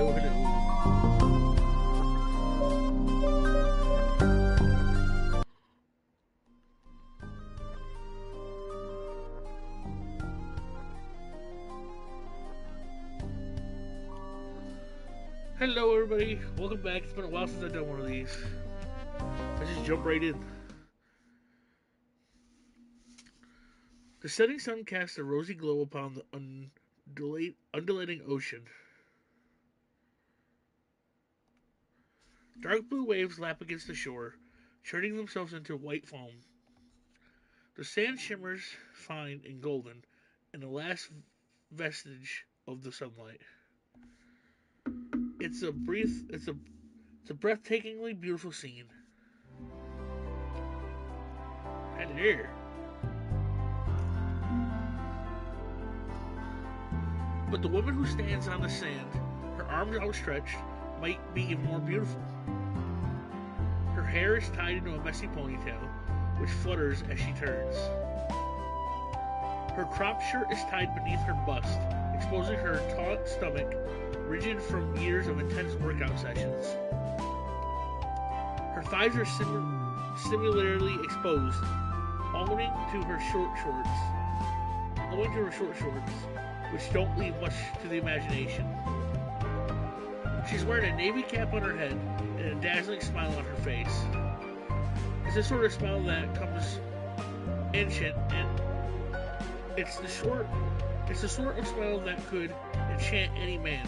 hello, hello. Hello, everybody. Welcome back. It's been a while since I've done one of these. Let's just jump right in. The setting sun casts a rosy glow upon the undulating ocean. Dark blue waves lap against the shore, churning themselves into white foam. The sand shimmers fine and golden in the last vestige of the sunlight. It's a breathtakingly beautiful scene. And there. But the woman who stands on the sand, her arms outstretched, might be even more beautiful. Her hair is tied into a messy ponytail, which flutters as she turns. Her cropped shirt is tied beneath her bust, exposing her taut stomach, rigid from years of intense workout sessions. Her thighs are similarly exposed, owing to her short shorts, which don't leave much to the imagination. She's wearing a navy cap on her head and a dazzling smile on her face. It's the sort of smile that comes ancient, and it's the sort of smile that could enchant any man.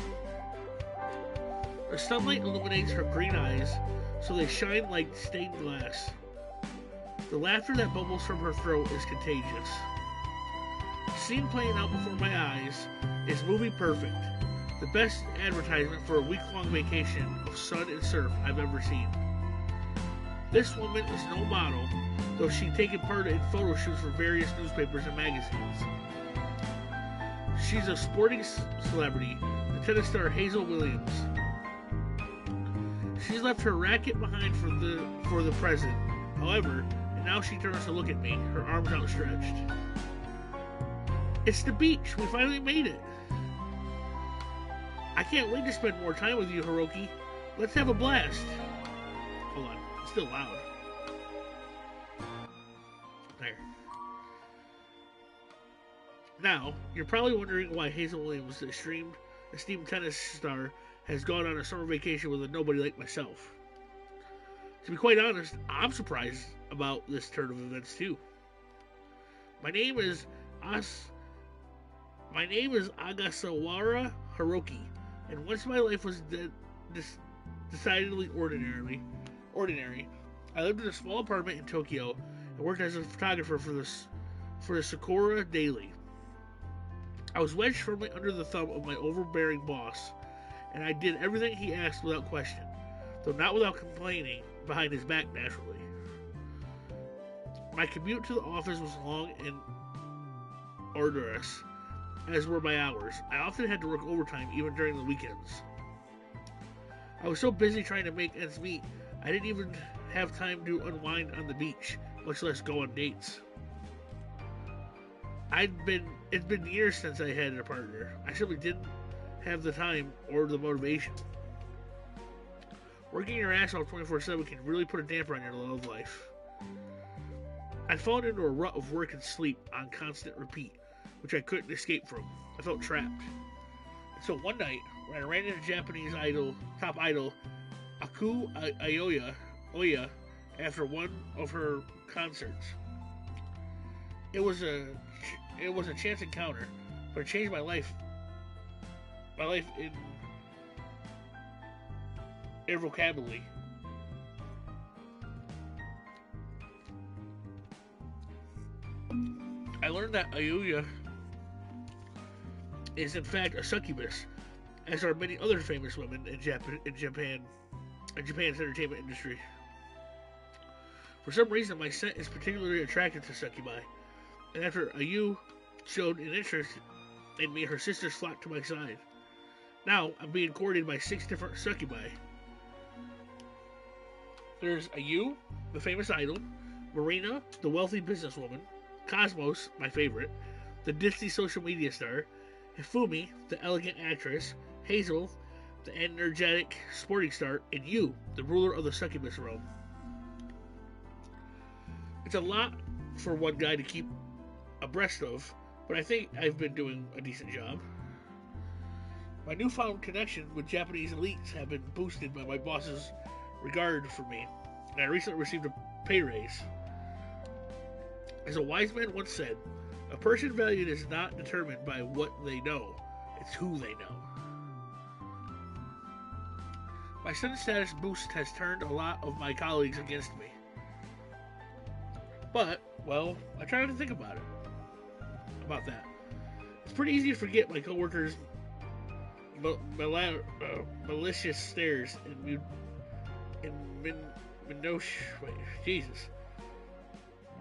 The sunlight illuminates her green eyes, so they shine like stained glass. The laughter that bubbles from her throat is contagious. The scene playing out before my eyes is movie perfect, the best advertisement for a week-long vacation of sun and surf I've ever seen. This woman is no model, though she's taken part in photo shoots for various newspapers and magazines. She's a sporting celebrity, the tennis star Hazel Williams. She's left her racket behind for the present, however, and now she turns to look at me, her arms outstretched. It's the beach! We finally made it! I can't wait to spend more time with you, Hiroki. Let's have a blast! Hold on, it's still loud. There. Now, you're probably wondering why Hazel Williams, the esteemed tennis star, has gone on a summer vacation with a nobody like myself. To be quite honest, I'm surprised about this turn of events too. My name is Agasawara Hiroki, and once my life was decidedly ordinary, I lived in a small apartment in Tokyo and worked as a photographer for the Sakura Daily. I was wedged firmly under the thumb of my overbearing boss, and I did everything he asked without question, though not without complaining behind his back naturally. My commute to the office was long and arduous, as were my hours. I often had to work overtime even during the weekends. I was so busy trying to make ends meet, I didn't even have time to unwind on the beach, much less go on dates. It's been years since I had a partner. I simply didn't have the time or the motivation. Working your ass off 24/7 can really put a damper on your love life. I'd fallen into a rut of work and sleep on constant repeat, which I couldn't escape from. I felt trapped. And so one night, when I ran into Japanese top idol Aku Oya after one of her concerts. It was a chance encounter, but it changed my life. My life irrevocably. I learned that Ayuya is in fact a succubus, as are many other famous women in Japan's entertainment industry. For some reason, my scent is particularly attracted to succubi, and after Ayu showed an interest in me, her sisters flocked to my side. Now, I'm being courted by 6 different succubi. There's Ayu, the famous idol, Marina, the wealthy businesswoman, Cosmos, my favorite, the ditzy social media star, Hifumi, the elegant actress, Hazel, the energetic sporting star, and you, the ruler of the succubus realm. It's a lot for one guy to keep abreast of, but I think I've been doing a decent job. My newfound connection with Japanese elites have been boosted by my boss's regard for me, and I recently received a pay raise. As a wise man once said, a person valued is not determined by what they know, it's who they know. My sudden status boost has turned a lot of my colleagues against me. But, well, I try not to think about that. It's pretty easy to forget my coworkers' malicious stares and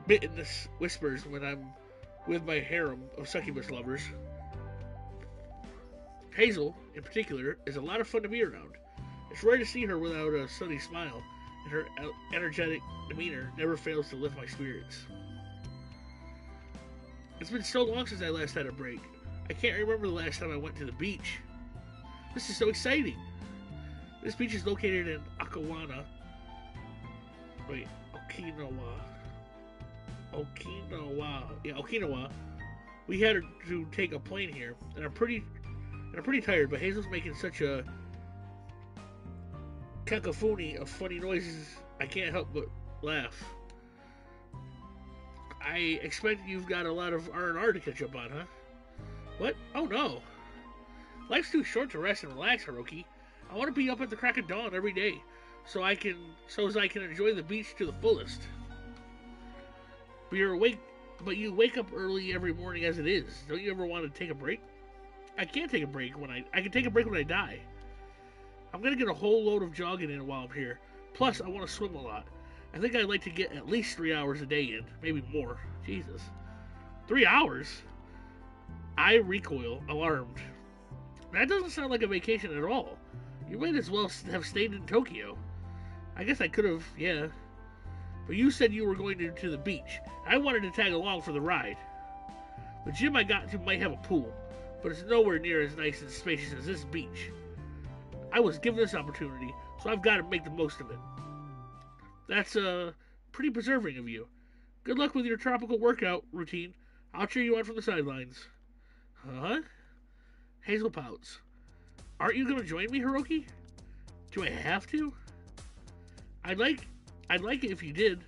bitterness whispers when I'm with my harem of succubus lovers. Hazel, in particular, is a lot of fun to be around. It's rare to see her without a sunny smile, and her energetic demeanor never fails to lift my spirits. It's been so long since I last had a break. I can't remember the last time I went to the beach. This is so exciting. This beach is located in Okinawa. Okinawa. We had to take a plane here, and I'm pretty tired, but Hazel's making such a cacophony of funny noises, I can't help but laugh. I expect you've got a lot of R&R to catch up on, huh? What? Oh no. Life's too short to rest and relax, Hiroki. I want to be up at the crack of dawn every day, so as I can enjoy the beach to the fullest. But you wake up early every morning as it is. Don't you ever want to take a break? I can't take a break I can take a break when I die. I'm gonna get a whole load of jogging in while I'm here. Plus, I want to swim a lot. I think I'd like to get at least 3 hours a day in, maybe more. Jesus. 3 hours? I recoil, alarmed. That doesn't sound like a vacation at all. You might as well have stayed in Tokyo. I guess I could have, yeah. But you said you were going to the beach. I wanted to tag along for the ride. The gym I got to might have a pool, but it's nowhere near as nice and spacious as this beach. I was given this opportunity, so I've got to make the most of it. That's, pretty preserving of you. Good luck with your tropical workout routine. I'll cheer you on from the sidelines. Huh? Hazel pouts. Aren't you going to join me, Hiroki? Do I have to? I'd like it if you did.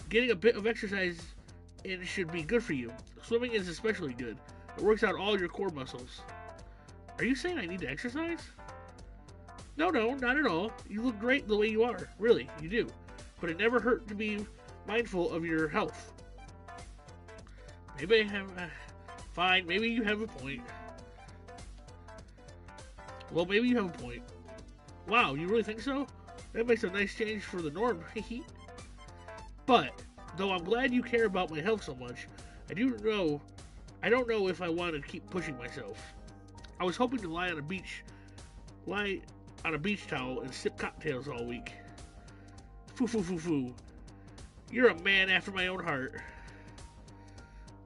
Getting a bit of exercise in should be good for you. Swimming is especially good. It works out all your core muscles. Are you saying I need to exercise? No, not at all. You look great the way you are. Really, you do. But it never hurt to be mindful of your health. Maybe I have... fine, maybe you have a point. Well, maybe you have a point. Wow, you really think so? That makes a nice change for the norm. But, though I'm glad you care about my health so much, I don't know if I want to keep pushing myself. I was hoping to lie on a beach towel and sip cocktails all week. Foo. You're a man after my own heart.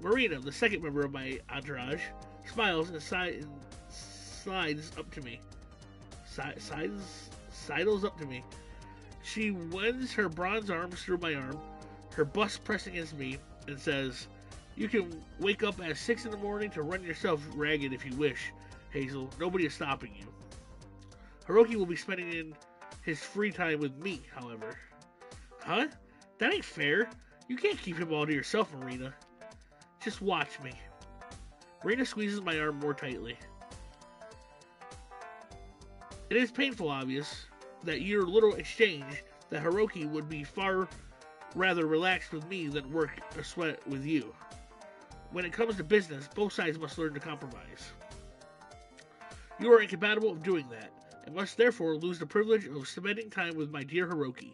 Marina, the second member of my entourage, smiles and slides up to me. Sidles up to me. She winds her bronze arms through my arm, her bust pressing against me, and says, "You can wake up at 6 in the morning to run yourself ragged if you wish, Hazel. Nobody is stopping you." Hiroki will be spending in his free time with me, however. Huh? That ain't fair. You can't keep him all to yourself, Marina. Just watch me. Marina squeezes my arm more tightly. It is painful, obvious, that your little exchange, that Hiroki would be far rather relaxed with me than work or sweat with you. When it comes to business, both sides must learn to compromise. You are incapable of doing that, and must therefore lose the privilege of spending time with my dear Hiroki.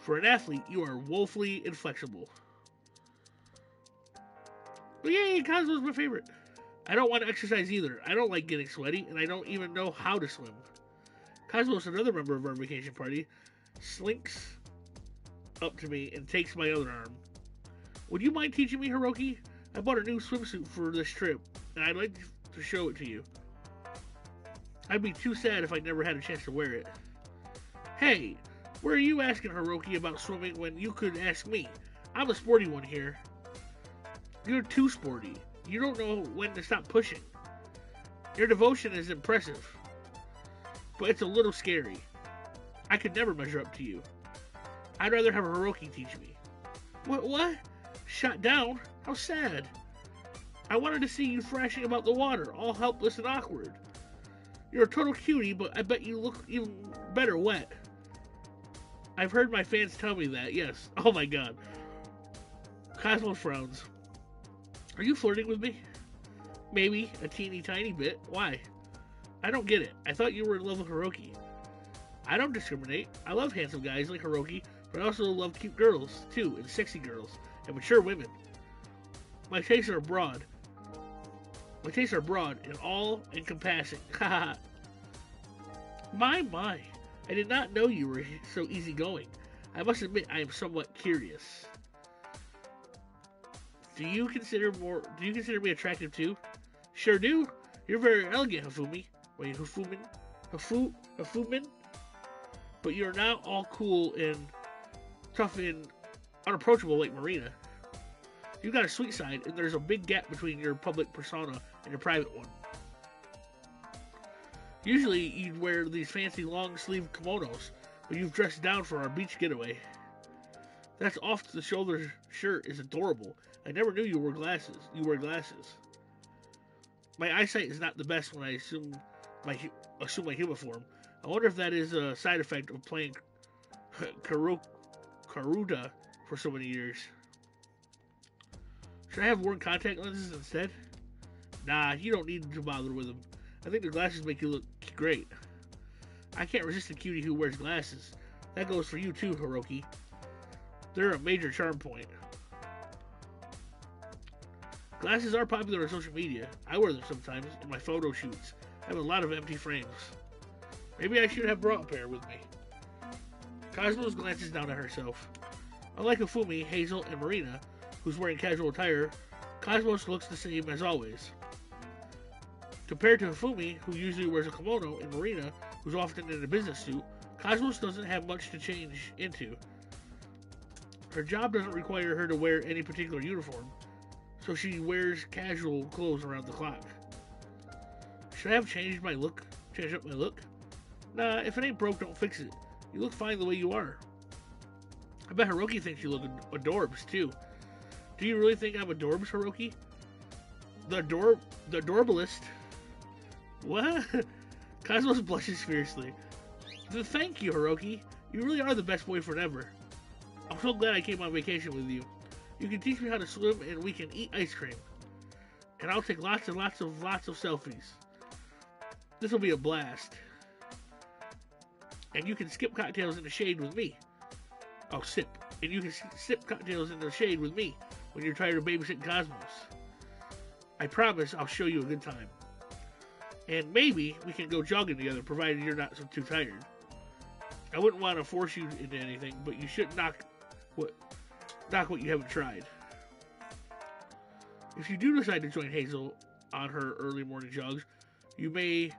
For an athlete, you are woefully inflexible. But yay, Kazuo's my favorite. I don't want to exercise either. I don't like getting sweaty, and I don't even know how to swim. Kazuo's another member of our vacation party, slinks up to me and takes my other arm. Would you mind teaching me, Hiroki? I bought a new swimsuit for this trip, and I'd like to show it to you. I'd be too sad if I never had a chance to wear it. Hey, where are you asking Hiroki about swimming when you could ask me? I'm a sporty one here. You're too sporty. You don't know when to stop pushing. Your devotion is impressive, but it's a little scary. I could never measure up to you. I'd rather have Hiroki teach me. What? Shot down? How sad. I wanted to see you thrashing about the water, all helpless and awkward. You're a total cutie, but I bet you look even better wet. I've heard my fans tell me that, yes. Oh my god. Cosmos frowns. Are you flirting with me? Maybe, a teeny tiny bit. Why? I don't get it. I thought you were in love with Hiroki. I don't discriminate. I love handsome guys like Hiroki, but I also love cute girls, too, and sexy girls, and mature women. My tastes are broad. And all-encompassing. Haha. My. I did not know you were so easygoing. I must admit I am somewhat curious. Do you consider me attractive too? Sure do. You're very elegant, Hifumi. Wait, Hifumin? But you're not all cool and tough and unapproachable like Marina. You've got a sweet side, and there's a big gap between your public persona and your private one. Usually, you'd wear these fancy long-sleeve kimonos, but you've dressed down for our beach getaway. That off-the-shoulder shirt is adorable. I never knew you wear glasses. My eyesight is not the best when I assume my human form. I wonder if that is a side effect of playing Karuta for so many years. Should I have worn contact lenses instead? Nah, you don't need to bother with them. I think the glasses make you look great. I can't resist a cutie who wears glasses. That goes for you too, Hiroki. They're a major charm point. Glasses are popular on social media. I wear them sometimes in my photo shoots. I have a lot of empty frames. Maybe I should have brought a pair with me. Cosmos glances down at herself. Unlike Hifumi, Hazel, and Marina, who's wearing casual attire, Cosmos looks the same as always. Compared to Hifumi, who usually wears a kimono, and Marina, who's often in a business suit, Cosmos doesn't have much to change into. Her job doesn't require her to wear any particular uniform, so she wears casual clothes around the clock. Should I have changed up my look? Nah, if it ain't broke, don't fix it. You look fine the way you are. I bet Hiroki thinks you look adorbs, too. Do you really think I'm adorbs, Hiroki? The adorbalist? What? Cosmos blushes fiercely. Thank you, Hiroki. You really are the best boyfriend ever. I'm so glad I came on vacation with you. You can teach me how to swim and we can eat ice cream. And I'll take lots of selfies. This will be a blast. And you can skip cocktails in the shade with me. Oh, sip. And you can sip cocktails in the shade with me when you're tired of babysitting Cosmos. I promise I'll show you a good time. And maybe we can go jogging together, provided you're not too tired. I wouldn't want to force you into anything, but you shouldn't knock what you haven't tried. If you do decide to join Hazel on her early morning jogs, you may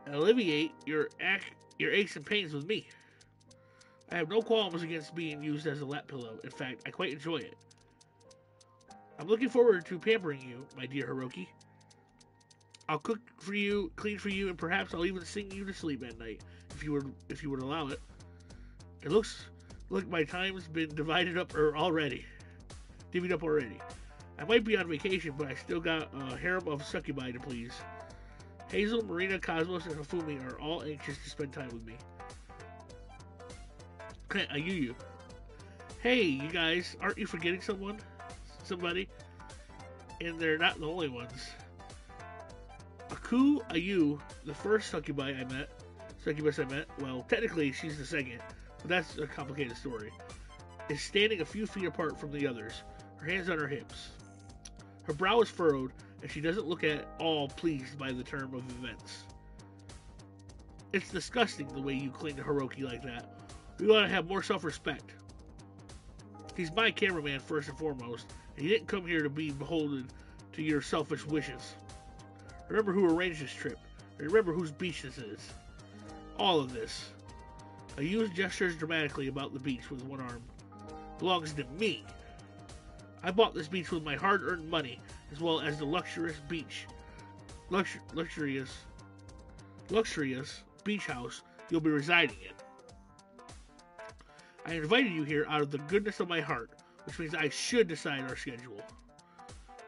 alleviate your aches and pains with me. I have no qualms against being used as a lap pillow. In fact, I quite enjoy it. I'm looking forward to pampering you, my dear Hiroki. I'll cook for you, clean for you, and perhaps I'll even sing you to sleep at night, if you would allow it. It looks like my time's been divvied up already. I might be on vacation, but I still got a harem of succubi to please. Hazel, Marina, Cosmos, and Hifumi are all anxious to spend time with me. Ayuyu. Hey, you guys, aren't you forgetting somebody? And they're not the only ones. Ayu, the first succubus I met, well, technically she's the second, but that's a complicated story, is standing a few feet apart from the others, her hands on her hips. Her brow is furrowed, and she doesn't look at all pleased by the turn of events. It's disgusting the way you cling to Hiroki like that. You ought to have more self-respect. He's my cameraman first and foremost, and he didn't come here to be beholden to your selfish wishes. Remember who arranged this trip. Remember whose beach this is. All of this. Ayu gestures dramatically about the beach with one arm. Belongs to me. I bought this beach with my hard-earned money, as well as the luxurious beach house you'll be residing in. I invited you here out of the goodness of my heart, which means I should decide our schedule.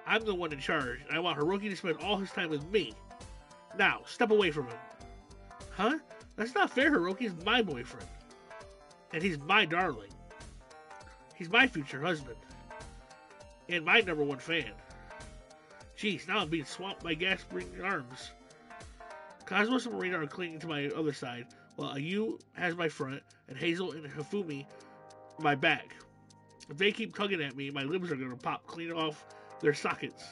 I'm the one in charge, and I want Hiroki to spend all his time with me. Now, step away from him. Huh? That's not fair, Hiroki's my boyfriend. And he's my darling. He's my future husband. And my #1 fan. Jeez, now I'm being swamped by gasping arms. Cosmos and Marina are clinging to my other side, while Ayu has my front, and Hazel and Hifumi my back. If they keep tugging at me, my limbs are going to pop clean out their sockets.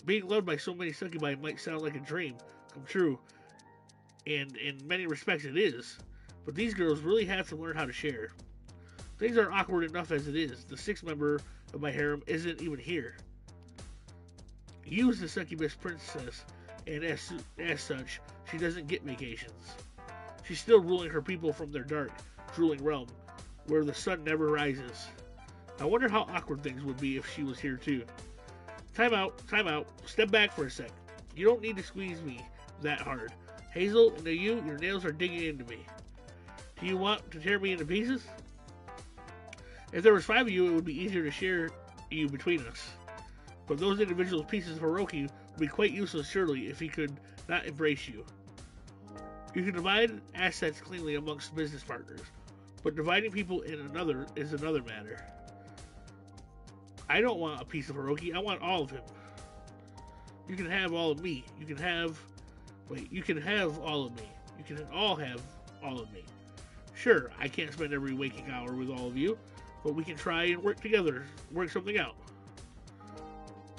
Being loved by so many succubi might sound like a dream come true, and in many respects it is, but these girls really have to learn how to share. Things are awkward enough as it is. The 6th member of my harem isn't even here. Yu's the succubus princess, and as such, she doesn't get vacations. She's still ruling her people from their dark, drooling realm, where the sun never rises. I wonder how awkward things would be if she was here too. Time out. Step back for a sec. You don't need to squeeze me that hard. Hazel and Ayu, your nails are digging into me. Do you want to tear me into pieces? If there was 5 of you, it would be easier to share you between us. But those individual pieces of Hiroki would be quite useless, surely, if he could not embrace you. You can divide assets cleanly amongst business partners, but dividing people is another matter. I don't want a piece of Hiroki, I want all of him. You can have all of me. You can have all of me. You can all have all of me. Sure, I can't spend every waking hour with all of you, but we can try and work together, work something out.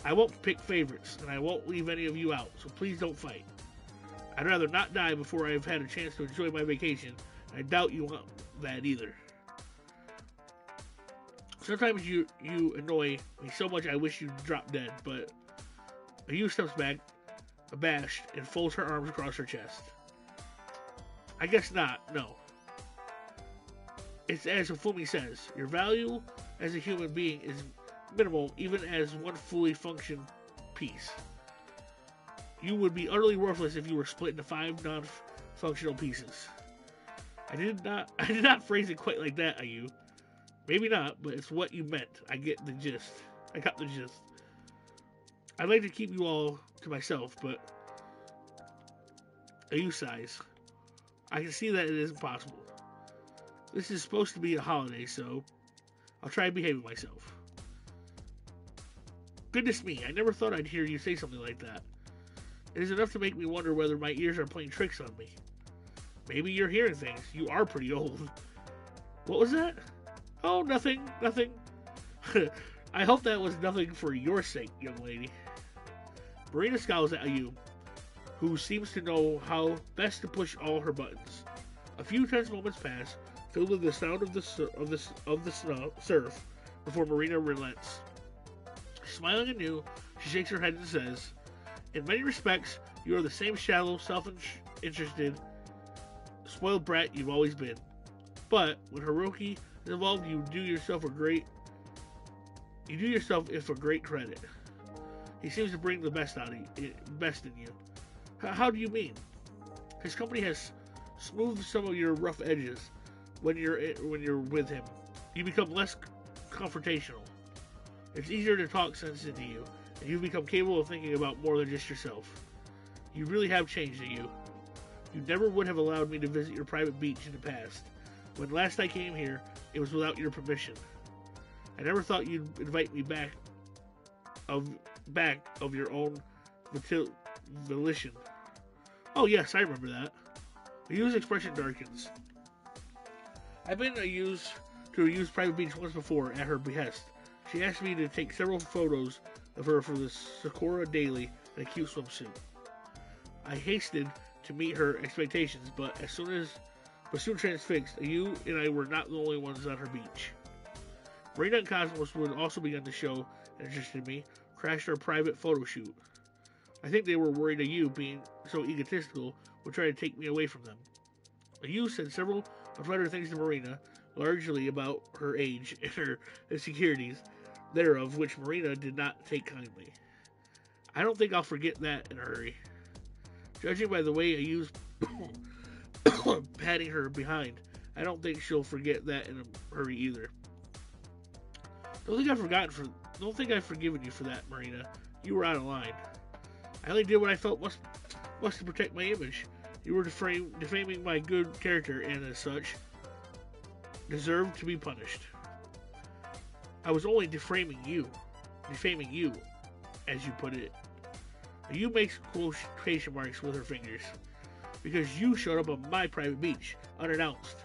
I won't pick favorites, and I won't leave any of you out, so please don't fight. I'd rather not die before I've had a chance to enjoy my vacation. I doubt you want that either. Sometimes you annoy me so much I wish you'd drop dead, but Ayu steps back, abashed, and folds her arms across her chest. I guess not, no. It's as Hifumi says, your value as a human being is minimal even as one fully functioning piece. You would be utterly worthless if you were split into 5 non-functional pieces. I did not phrase it quite like that, Ayu. Maybe not, but it's what you meant. I got the gist. I'd like to keep you all to myself, but Ayu sighs. I can see that it isn't possible. This is supposed to be a holiday, so I'll try behaving myself. Goodness me, I never thought I'd hear you say something like that. It is enough to make me wonder whether my ears are playing tricks on me. Maybe you're hearing things. You are pretty old. What was that? Oh, nothing. I hope that was nothing for your sake, young lady. Marina scowls at Ayu, who seems to know how best to push all her buttons. A few tense moments pass, filled with the sound of the surf, before Marina relents. Smiling anew, she shakes her head and says, "In many respects, you are the same shallow, self-interested, spoiled brat you've always been. But when Hiroki is involved, you do yourself for great credit. He seems to bring the best in you. How do you mean? His company has smoothed some of your rough edges. When you're with him, you become less confrontational. It's easier to talk sense into you, and you've become capable of thinking about more than just yourself. You really have changed, you. You never would have allowed me to visit your private beach in the past. When last I came here, it was without your permission. I never thought you'd invite me back of your own volition. Oh yes, I remember that." Ayu's expression darkens. I've been to Ayu's private beach once before at her behest. She asked me to take several photos of her for the Sakura Daily in a cute swimsuit. I hasted to meet her expectations, but soon transfixed, Ayu and I were not the only ones on her beach. Marina and Cosmos would also begun to show interest in me, crashed our private photo shoot. I think they were worried you, being so egotistical, would try to take me away from them. You said several unflattering things to Marina, largely about her age and her insecurities thereof, which Marina did not take kindly. I don't think I'll forget that in a hurry. Judging by the way I used patting her behind, I don't think she'll forget that in a hurry either. Don't think I've forgiven you for that, Marina. You were out of line. I only did what I felt must to protect my image. You were defaming my good character, and as such, deserved to be punished. I was only defaming you, as you put it. You makes quotation marks with her fingers, because you showed up on my private beach, unannounced.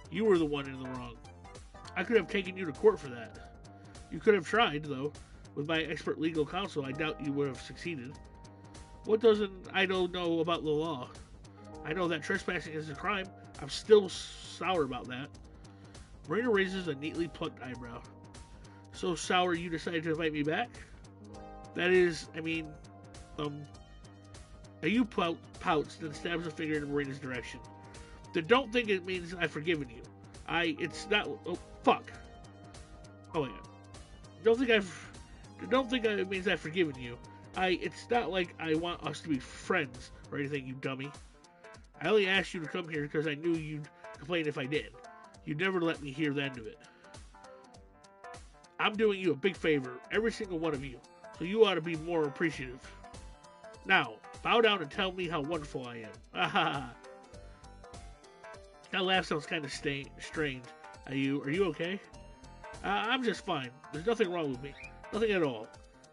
You were the one in the wrong. I could have taken you to court for that. You could have tried, though. With my expert legal counsel, I doubt you would have succeeded. What doesn't I don't know about the law? I know that trespassing is a crime. I'm still sour about that. Marina raises a neatly plucked eyebrow. So sour you decided to invite me back? That is, you pouts, then stabs a finger in Marina's direction. Then don't think it means I've forgiven you. It's not, fuck. Oh yeah. Don't think it means I've forgiven you. It's not like I want us to be friends or anything, you dummy. I only asked you to come here because I knew you'd complain if I did. You'd never let me hear the end of it. I'm doing you a big favor, every single one of you, so you ought to be more appreciative. Now, bow down and tell me how wonderful I am. Ah, that laugh sounds kind of strange. Are you okay? I'm just fine. There's nothing wrong with me. Nothing at all.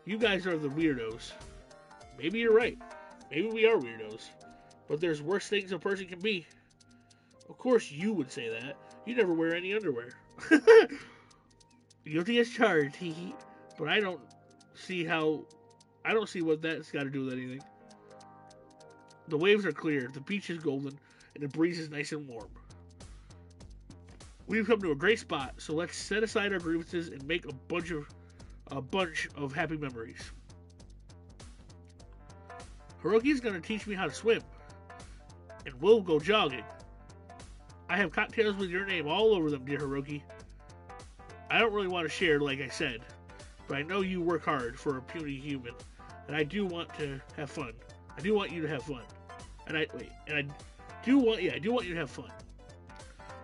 You guys are the weirdos. Maybe you're right. Maybe we are weirdos. But there's worse things a person can be. Of course you would say that. You never wear any underwear. Guilty as charged, hee. But I don't see what that's got to do with anything. The waves are clear, the beach is golden, and the breeze is nice and warm. We've come to a great spot, so let's set aside our grievances and make a bunch of happy memories. Hiroki's gonna teach me how to swim, and we'll go jogging. I have cocktails with your name all over them, dear Hiroki. I don't really want to share, like I said, but I know you work hard for a puny human, and I do want to have fun. I do want you to have fun. I do want you to have fun.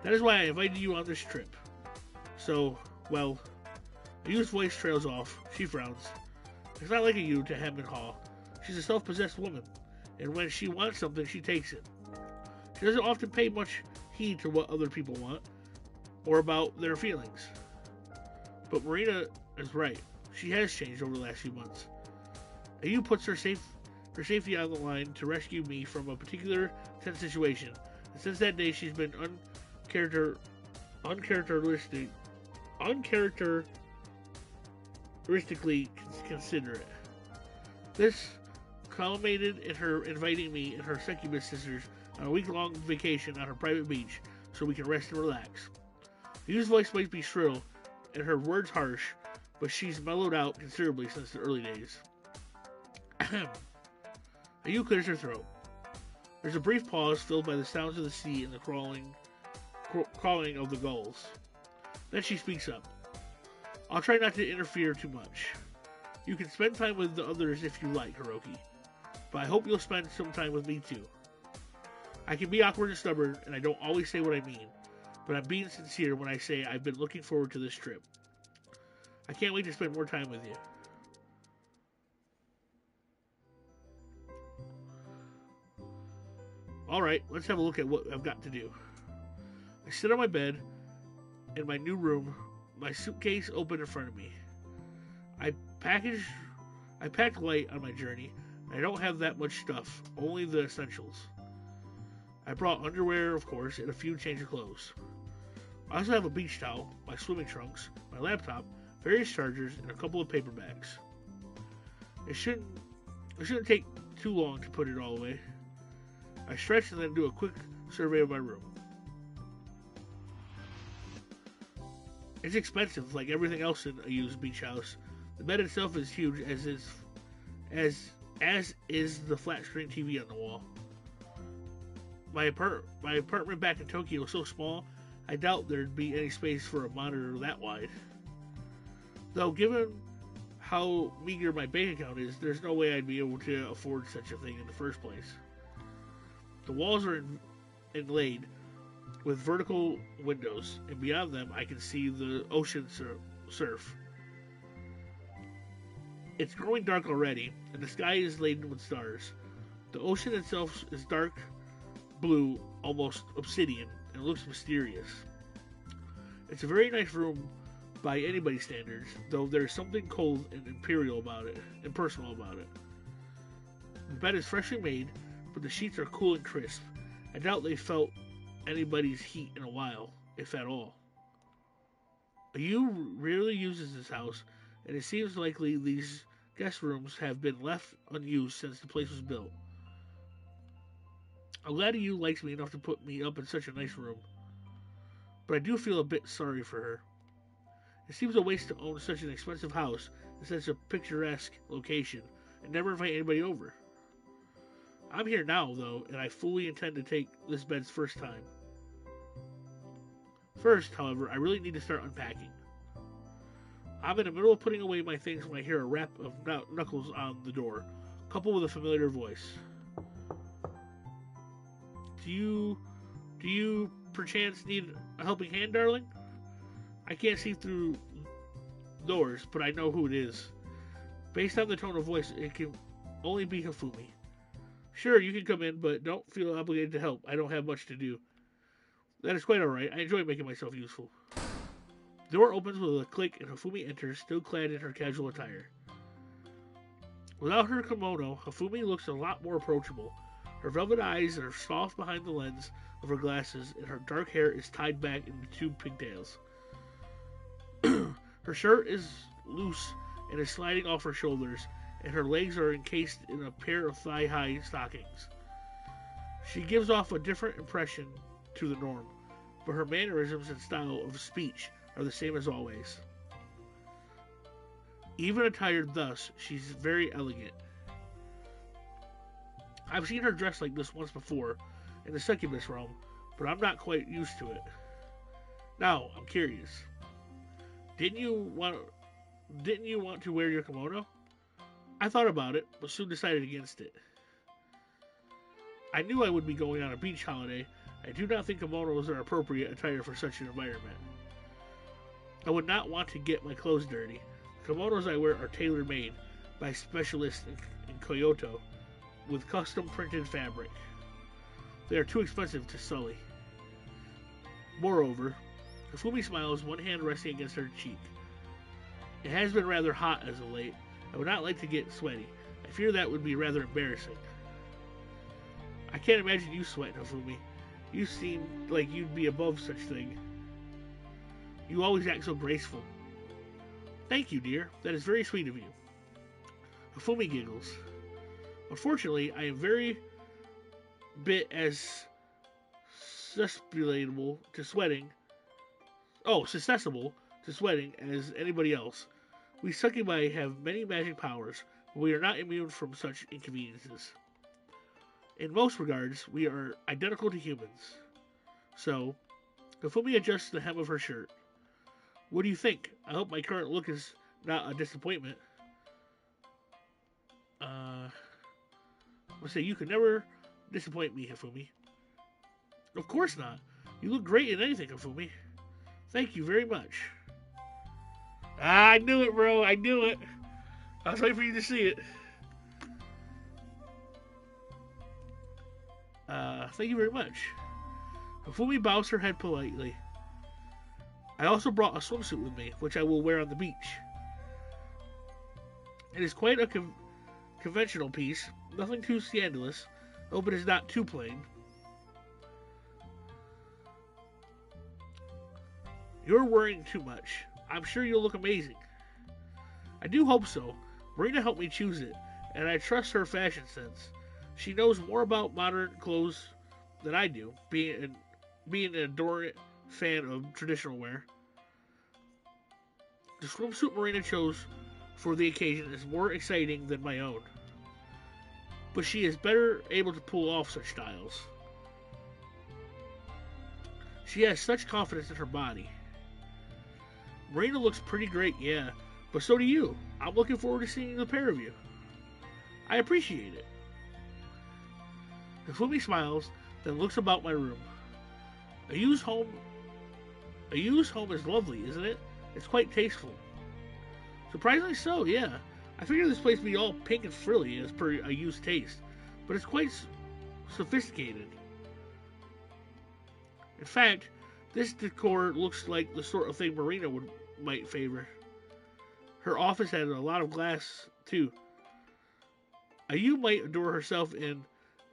That is why I invited you on this trip. So, well, Ayu's voice trails off. She frowns. It's not like Ayu to hem and haw. She's a self-possessed woman, and when she wants something, she takes it. She doesn't often pay much heed to what other people want, or about their feelings. But Marina is right. She has changed over the last few months. Ayu puts her safety on the line to rescue me from a particular tense situation, and since that day, she's been uncharacteristically considerate. This culminated in her inviting me and her Succubus sisters on a week-long vacation on her private beach so we can rest and relax. Yu's voice might be shrill and her words harsh, but she's mellowed out considerably since the early days. Ayu clears her throat. There's a brief pause filled by the sounds of the sea and the crawling of the gulls. Then she speaks up. I'll try not to interfere too much. You can spend time with the others if you like, Hiroki, but I hope you'll spend some time with me too. I can be awkward and stubborn, and I don't always say what I mean, but I'm being sincere when I say I've been looking forward to this trip. I can't wait to spend more time with you. Alright, let's have a look at what I've got to do. I sit on my bed in my new room, my suitcase open in front of me. I packed light on my journey, and I don't have that much stuff, only the essentials. I brought underwear, of course, and a few change of clothes. I also have a beach towel, my swimming trunks, my laptop, various chargers, and a couple of paper bags. It shouldn't take too long to put it all away. I stretch and then do a quick survey of my room. It's expensive, like everything else in a used beach house. The bed itself is huge, as as is the flat screen TV on the wall. My apartment back in Tokyo is so small, I doubt there'd be any space for a monitor that wide. Though, given how meager my bank account is, there's no way I'd be able to afford such a thing in the first place. The walls are inlaid with vertical windows, and beyond them I can see the ocean surf. It's growing dark already, and the sky is laden with stars. The ocean itself is dark blue, almost obsidian, and looks mysterious. It's a very nice room by anybody's standards, though there's something cold and impersonal about it. The bed is freshly made, but the sheets are cool and crisp. I doubt they felt anybody's heat in a while, if at all. You rarely uses this house, and it seems likely these guest rooms have been left unused since the place was built. I'm glad you likes me enough to put me up in such a nice room, but I do feel a bit sorry for her. It seems a waste to own such an expensive house in such a picturesque location and never invite anybody over. I'm here now, though, and I fully intend to take this bed's first time. First, however, I really need to start unpacking. I'm in the middle of putting away my things when I hear a rap of knuckles on the door, coupled with a familiar voice. Do you perchance need a helping hand, darling? I can't see through doors, but I know who it is. Based on the tone of voice, it can only be Hifumi. Sure, you can come in, but don't feel obligated to help. I don't have much to do. That is quite alright. I enjoy making myself useful. The door opens with a click and Hifumi enters, still clad in her casual attire. Without her kimono, Hifumi looks a lot more approachable. Her velvet eyes are soft behind the lens of her glasses, and her dark hair is tied back into two pigtails. Her shirt is loose and is sliding off her shoulders, and her legs are encased in a pair of thigh-high stockings. She gives off a different impression to the norm, but her mannerisms and style of speech are the same as always. Even attired thus, she's very elegant. I've seen her dressed like this once before, in the Succubus realm, but I'm not quite used to it. Now, I'm curious. Didn't you want to wear your kimono? I thought about it, but soon decided against it. I knew I would be going on a beach holiday. I do not think kimonos are appropriate attire for such an environment. I would not want to get my clothes dirty. The kimonos I wear are tailor-made by specialists in Kyoto with custom printed fabric. They are too expensive to sully. Moreover, Hifumi smiles, one hand resting against her cheek. It has been rather hot as of late. I would not like to get sweaty. I fear that would be rather embarrassing. I can't imagine you sweating, Hifumi. You seem like you'd be above such thing. You always act so graceful. Thank you, dear. That is very sweet of you. Hifumi giggles. Unfortunately, I am very bit as susceptible to sweating as anybody else. We Succubi have many magic powers, but we are not immune from such inconveniences. In most regards, we are identical to humans. So, Hifumi adjusts the hem of her shirt. What do you think? I hope my current look is not a disappointment. I'll say you could never disappoint me, Hifumi. Of course not. You look great in anything, Hifumi. Thank you very much. I knew it, bro. I knew it. I was waiting for you to see it. Thank you very much. Hifumi bows her head politely. I also brought a swimsuit with me, which I will wear on the beach. It is quite a conventional piece, nothing too scandalous. I hope it is not too plain. You're worrying too much. I'm sure you'll look amazing. I do hope so. Marina helped me choose it, and I trust her fashion sense. She knows more about modern clothes than I do, being an adoring fan of traditional wear. The swimsuit Marina chose for the occasion is more exciting than my own. but she is better able to pull off such styles. She has such confidence in her body. Marina looks pretty great, yeah, but so do you. I'm looking forward to seeing the pair of you. I appreciate it. Hifumi smiles, then looks about my room. A used home is lovely, isn't it? It's quite tasteful. Surprisingly so, yeah. I figured this place would be all pink and frilly as per a used taste, but it's quite sophisticated. In fact, this decor looks like the sort of thing Marina might favor. Her office has a lot of glass, too. Ayu might adore herself in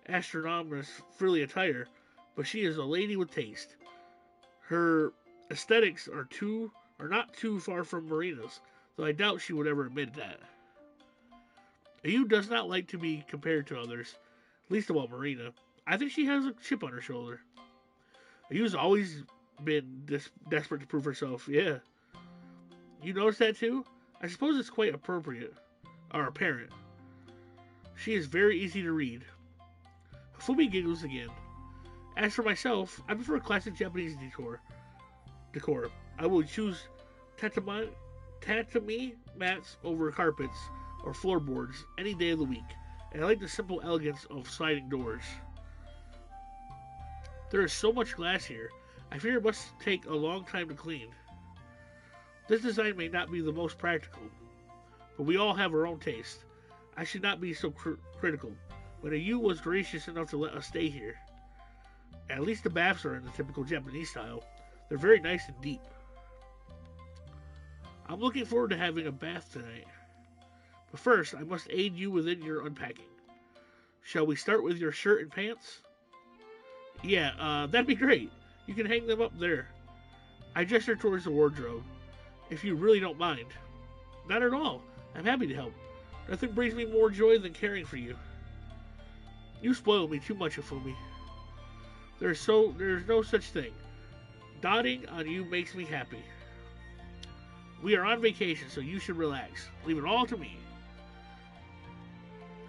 astronomous frilly attire, but she is a lady with taste. Her aesthetics are not too far from Marina's, though I doubt she would ever admit that. Ayu does not like to be compared to others, least of all Marina. I think she has a chip on her shoulder. Ayu's always been desperate to prove herself, yeah. You notice that too? I suppose it's quite appropriate, or apparent. She is very easy to read. Hifumi giggles again. As for myself, I prefer classic Japanese decor. I will choose tatami mats over carpets or floorboards any day of the week, and I like the simple elegance of sliding doors. There is so much glass here, I fear it must take a long time to clean. This design may not be the most practical, but we all have our own taste. I should not be so critical, but Ayu was gracious enough to let us stay here. At least the baths are in the typical Japanese style. They're very nice and deep. I'm looking forward to having a bath tonight. But first, I must aid you within your unpacking. Shall we start with your shirt and pants? Yeah, that'd be great. You can hang them up there. I gesture towards the wardrobe. If you really don't mind. Not at all. I'm happy to help. Nothing brings me more joy than caring for you. You spoil me too much, Hifumi. There's no such thing. Dotting on you makes me happy. We are on vacation, so you should relax. Leave it all to me.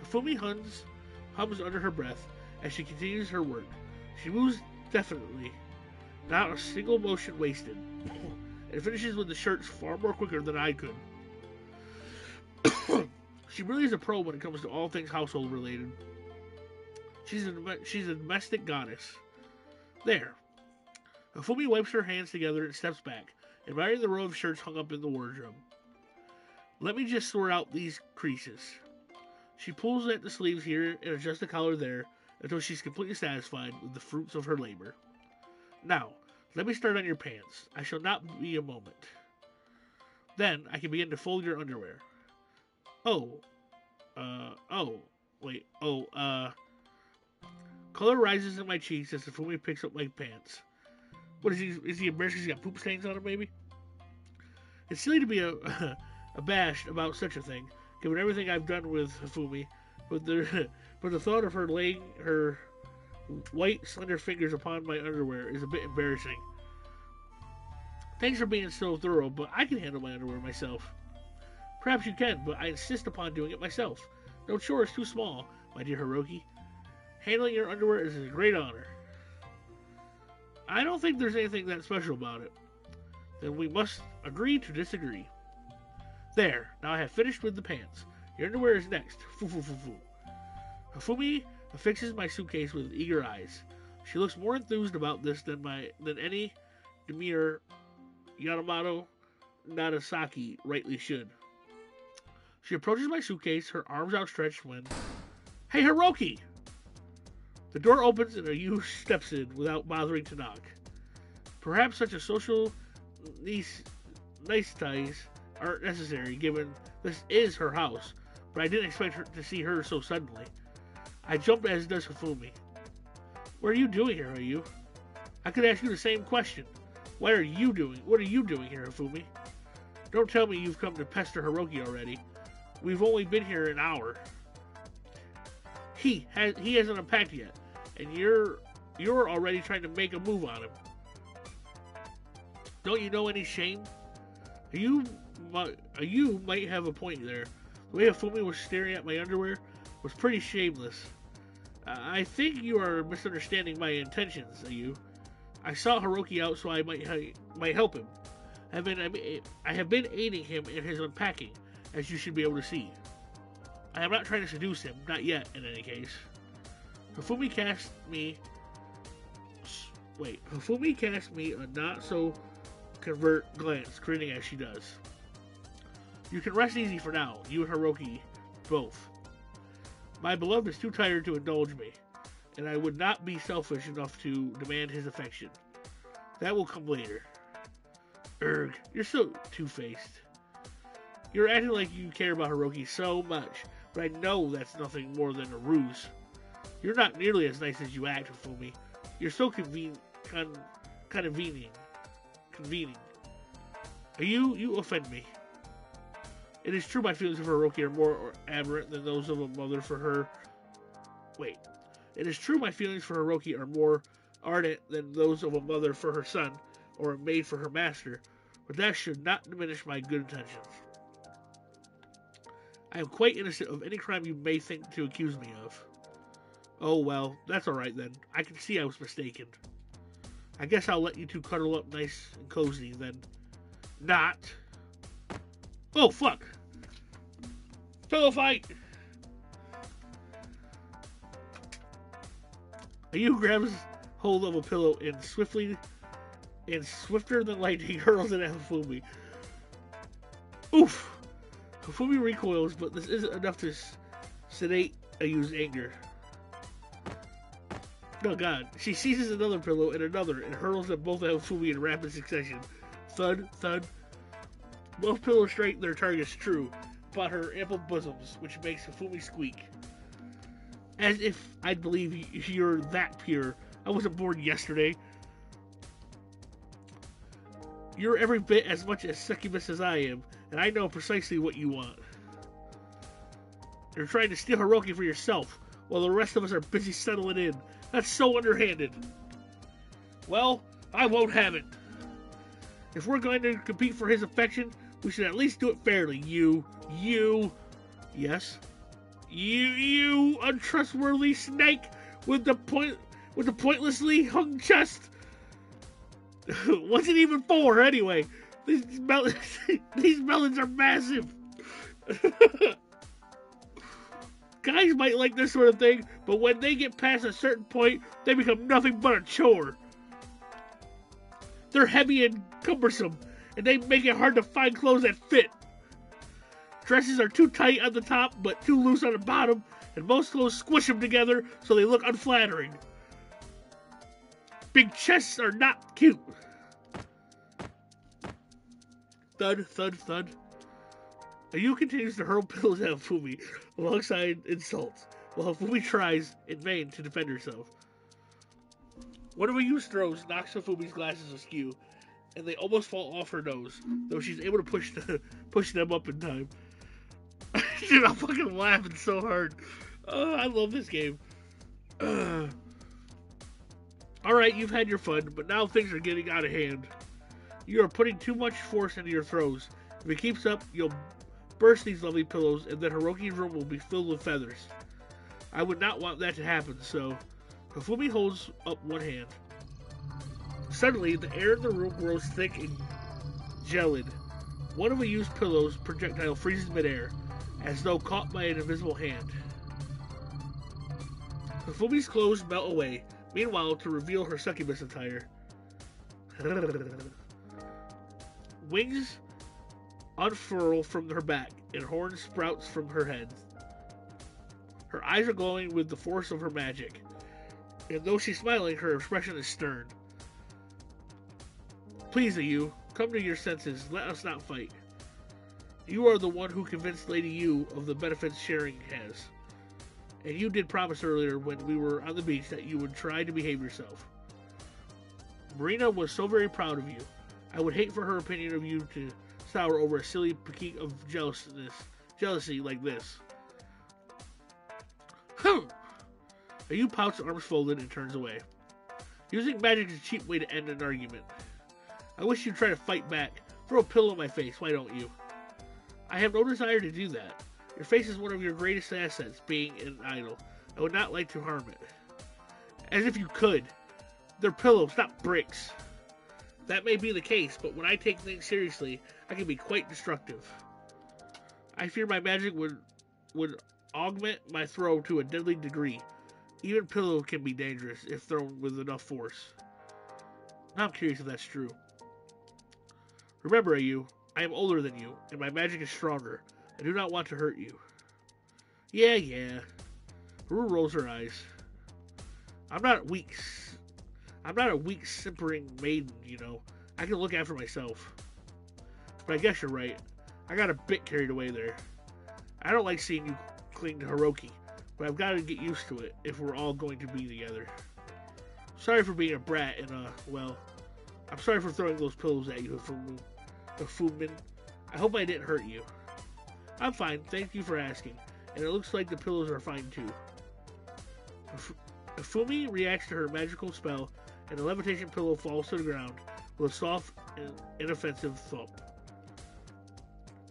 Hifumi hums under her breath as she continues her work. She moves definitely, not a single motion wasted, and finishes with the shirts far more quicker than I could. She really is a pro when it comes to all things household related. She's a domestic goddess. There. Hifumi wipes her hands together and steps back, admiring the row of shirts hung up in the wardrobe. Let me just sort out these creases. She pulls at the sleeves here and adjusts the collar there until she's completely satisfied with the fruits of her labor. Now, let me start on your pants. I shall not be a moment. Then I can begin to fold your underwear. Color rises in my cheeks as Hifumi picks up my pants. What is he embarrassed because he's got poop stains on him, maybe? It's silly to be abashed about such a thing, given everything I've done with Hifumi, but the thought of her laying her white, slender fingers upon my underwear is a bit embarrassing. Thanks for being so thorough, but I can handle my underwear myself. Perhaps you can, but I insist upon doing it myself. No chore is too small, my dear Hiroki. Handling your underwear is a great honor. I don't think there's anything that special about it. Then we must agree to disagree. There, now I have finished with the pants. Your underwear is next. Foo. Hifumi affixes my suitcase with eager eyes. She looks more enthused about this than any demure Yamamoto Nagasaki rightly should. She approaches my suitcase, her arms outstretched when... Hey, Hiroki! The door opens and Ayu steps in without bothering to knock. Perhaps such a social niceties aren't necessary, given this is her house, but I didn't expect her to see her so suddenly. I jump as does Hifumi. What are you doing here, Ayu? I could ask you the same question. What are you doing here, Hifumi? Don't tell me you've come to pester Hiroki already. We've only been here an hour. He hasn't unpacked yet, and you're already trying to make a move on him. Don't you know any shame? You might have a point there. The way Hifumi was staring at my underwear was pretty shameless. I think you are misunderstanding my intentions, Ayu. I sought Hiroki out so I might help him. I have been aiding him in his unpacking, as you should be able to see. I am not trying to seduce him, not yet, in any case. Hifumi cast me a not-so-convert glance, grinning as she does. You can rest easy for now, you and Hiroki, both. My beloved is too tired to indulge me, and I would not be selfish enough to demand his affection. That will come later. Erg, you're so two-faced. You're acting like you care about Hiroki so much, but I know that's nothing more than a ruse. You're not nearly as nice as you act, Hifumi. You're so convening. You offend me. It is true my feelings for Hiroki are more aberrant than those of a mother for her. It is true my feelings for Hiroki are more ardent than those of a mother for her son, or a maid for her master, but that should not diminish my good intentions. I am quite innocent of any crime you may think to accuse me of. Oh well, that's alright then. I can see I was mistaken. I guess I'll let you two cuddle up nice and cozy then. Not. Oh fuck! Pillow fight! Ayu grabs hold of a pillow and swifter than lightning hurls it at Hifumi. Oof! Hifumi recoils, but this isn't enough to sedate Ayu's anger. Oh god. She seizes another pillow and another and hurls them both at Hifumi in rapid succession. Thud, thud. Both pillows strike their targets true upon her ample bosoms, which makes Hifumi squeak. As if I'd believe you're that pure. I wasn't born yesterday. You're every bit as much a succubus as I am, and I know precisely what you want. You're trying to steal Hiroki for yourself, while the rest of us are busy settling in. That's so underhanded. Well, I won't have it. If we're going to compete for his affection, we should at least do it fairly. Yes? You untrustworthy snake with the pointlessly hung chest. What's it even for, anyway? These melons are massive. Guys might like this sort of thing, but when they get past a certain point, they become nothing but a chore. They're heavy and cumbersome, and they make it hard to find clothes that fit. Dresses are too tight on the top, but too loose on the bottom, and most clothes squish them together so they look unflattering. Big chests are not cute. Thud, thud, thud. Ayu continues to hurl pillows at Hifumi alongside insults, while Hifumi tries in vain to defend herself. One of Ayu's throws knocks Hifumi's glasses askew, and they almost fall off her nose, though she's able to push them up in time. Dude, I'm fucking laughing so hard. I love this game. Alright, you've had your fun, but now things are getting out of hand. You are putting too much force into your throws. If it keeps up, you'll burst these lovely pillows, and then Hiroki's room will be filled with feathers. I would not want that to happen, so... Hifumi holds up one hand. Suddenly, the air in the room grows thick and gelid. One of Ayu's pillows projectile freezes midair, as though caught by an invisible hand. Hifumi's clothes melt away, meanwhile to reveal her succubus attire. Wings unfurl from her back, and horns sprouts from her head. Her eyes are glowing with the force of her magic, and though she's smiling, her expression is stern. Please, Ayu, come to your senses. Let us not fight. You are the one who convinced Lady Yu of the benefits sharing has. And you did promise earlier when we were on the beach that you would try to behave yourself. Marina was so very proud of you. I would hate for her opinion of you to sour over a silly peak of jealousy like this. Ayu pouts, arms folded, and turns away. Using magic is a cheap way to end an argument. I wish you'd try to fight back. Throw a pillow in my face, why don't you? I have no desire to do that. Your face is one of your greatest assets, being an idol. I would not like to harm it. As if you could. They're pillows, not bricks. That may be the case, but when I take things seriously, I can be quite destructive. I fear my magic would augment my throw to a deadly degree. Even pillow can be dangerous if thrown with enough force. Now I'm curious if that's true. Remember, Ayu, I am older than you, and my magic is stronger. I do not want to hurt you. Yeah. Haru rolls her eyes. I'm not a weak, simpering maiden, you know. I can look after myself. But I guess you're right. I got a bit carried away there. I don't like seeing you cling to Hiroki, but I've got to get used to it if we're all going to be together. Sorry for being a brat and, well, I'm sorry for throwing those pillows at you, Fumin. I hope I didn't hurt you. I'm fine, thank you for asking, and it looks like the pillows are fine too. Fumi reacts to her magical spell, and the levitation pillow falls to the ground with a soft and inoffensive thump.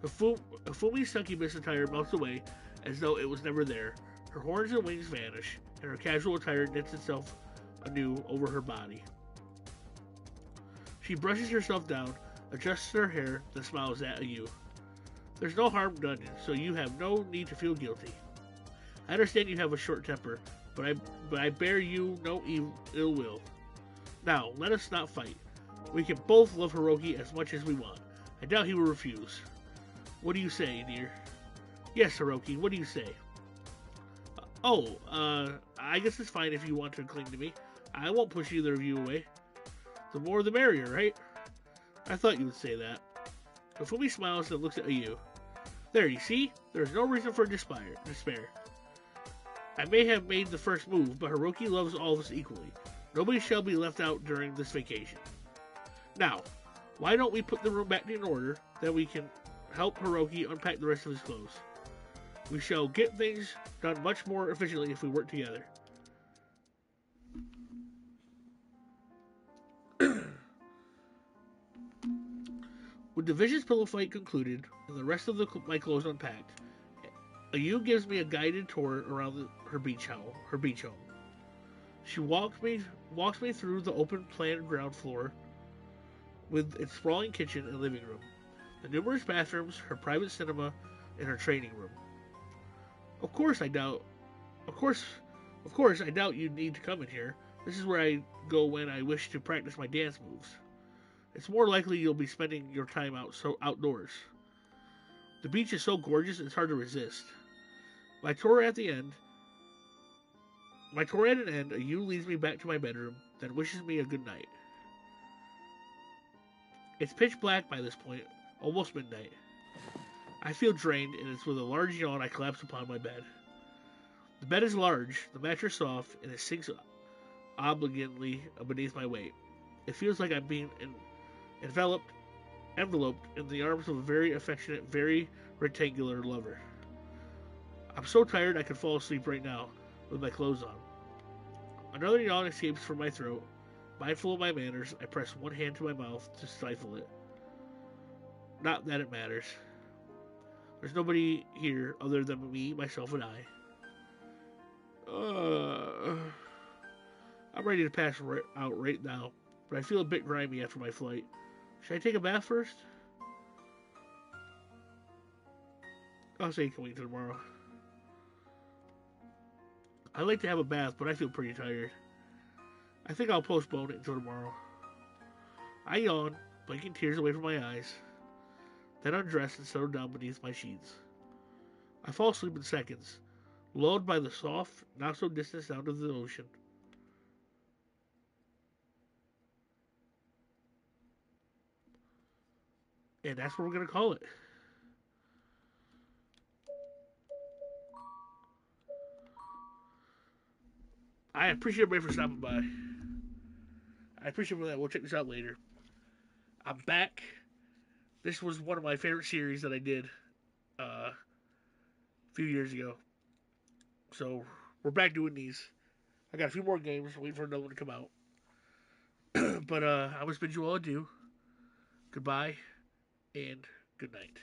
Fumi's succubus attire melts away as though it was never there. Her horns and wings vanish, and her casual attire knits itself anew over her body. She brushes herself down, adjusts her hair, then smiles at Ayu. There's no harm done, so you have no need to feel guilty. I understand you have a short temper, but I bear you no ill will. Now, let us not fight. We can both love Hiroki as much as we want. I doubt he will refuse. What do you say, dear? Yes, Hiroki, what do you say? I guess it's fine if you want to cling to me. I won't push either of you away. The more the merrier, right? I thought you would say that. Fumi smiles and looks at Ayu. There, you see? There's no reason for despair. I may have made the first move, but Hiroki loves all of us equally. Nobody shall be left out during this vacation. Now, why don't we put the room back in order, then we can help Hiroki unpack the rest of his clothes. We shall get things done much more efficiently if we work together. With the vicious pillow fight concluded, and the rest of my clothes unpacked, Ayu gives me a guided tour around her beach home. She walks me through the open-plan ground floor with its sprawling kitchen and living room, the numerous bathrooms, her private cinema, and her training room. Of course, I doubt you need to come in here. This is where I go when I wish to practice my dance moves. It's more likely you'll be spending your time outdoors. The beach is so gorgeous, it's hard to resist. My tour at an end, Ayu leads me back to my bedroom, then wishes me a good night. It's pitch black by this point, almost midnight. I feel drained, and it's with a large yawn I collapse upon my bed. The bed is large, the mattress soft, and it sinks obligingly beneath my weight. It feels like I'm being enveloped in the arms of a very affectionate, very rectangular lover. I'm so tired I could fall asleep right now, with my clothes on. Another yawn escapes from my throat. Mindful of my manners, I press one hand to my mouth to stifle it. Not that it matters. There's nobody here other than me, myself, and I. I'm ready to pass out right now, but I feel a bit grimy after my flight. Should I take a bath first? I'll say you can wait till tomorrow. I'd like to have a bath, but I feel pretty tired. I think I'll postpone it until tomorrow. I yawn, blinking tears away from my eyes, then undress and settle down beneath my sheets. I fall asleep in seconds, lulled by the soft, not-so-distant sound of the ocean. And that's what we're going to call it. I appreciate everybody for stopping by. I appreciate that. We'll check this out later. I'm back. This was one of my favorite series that I did a few years ago. So, we're back doing these. I got a few more games. Waiting for another one to come out. But I wish bid you all adieu. Goodbye. And good night.